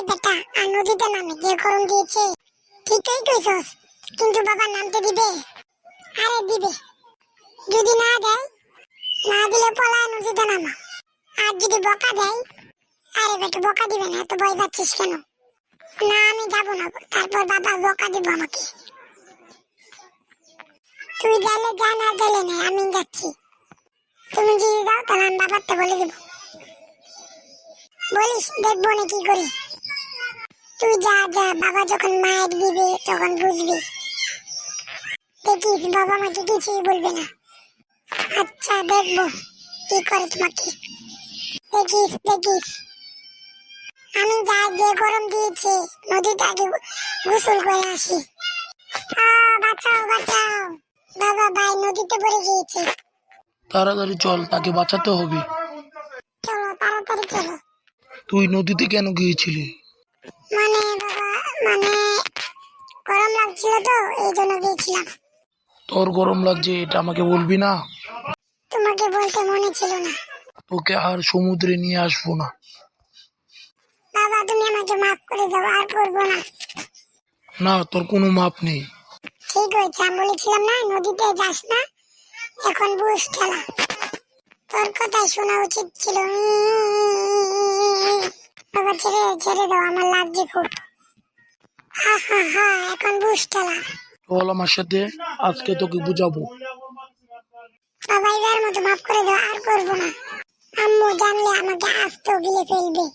বেটা আর নদীতে নামে যে গরম দিয়েছে। ঠিকই কইছস, কিন্তু বাবা নামতে দিবে? আরে দিবে। যদি না দেয়, না দিলে পলায় নদীতে নামা। আর যদি বকা দেয়, আরে বেটা বকা দিবে না, এত ভয় পাচ্ছিস কেন? না আমি যাবো না, তারপর বাবা বকা দিব আমাকে। তুই গেলে যা, না গেলে নেই, আমি যাচ্ছি। তুমি যদি যাও তাহলে আমি বাবারটা বলে দিব। বলিস দেখবো না কি করি। তুই যা যা, বাবা যখন মায়ের দিবে তখন বুঝবি। দেখিস বাবা আমাকে কিছুই বলবে না। আচ্ছা দেখবো কি করে তোমাকে। দেখিস দেখিস। আমি যাই, যে গরম দিয়েছে নদীতে আগে গোসল করে আসি। বাঁচাও বাঁচাও, বাবা ভাই নদীতে পড়ে গিয়েছে। তাড়াতাড়ি চল, তাকে বাঁচাতে হবে। চলো তাড়াতাড়ি চলো। তুই নদীতে কেন গিয়েছিলি? মানে বাবা, মানে গরম লাগছিল তো এই জন্য গিয়েছিলাম। তোর গরম লাগছে এটা আমাকে বলবি না? তোমাকে বলতে মনে ছিল না। তোকে আর সমুদ্রে নিয়ে আসবো না। বাবা তুমি আমাকে মাফ করে দাও, আর করবো না। না, তোর কোনো মাপ নেই। ঠিক হয়েছে, আমি বলেছিলাম না নদীতে যাস না, এখন বুঝ খেলা। তোর কথাই শোনা উচিত ছিল। বাবা ছেড়ে ছেড়ে দাও, আমার লাগছে খুব। হা হা হা, এখন বুঝ খেলা। চল আমার সাথে, আজকে তোকে বুঝাবো। বাবা এবার মতো মাফ করে দাও, আর করবো না। আম্মু জানলে আমাকে আস্ত গিলে ফেলবে।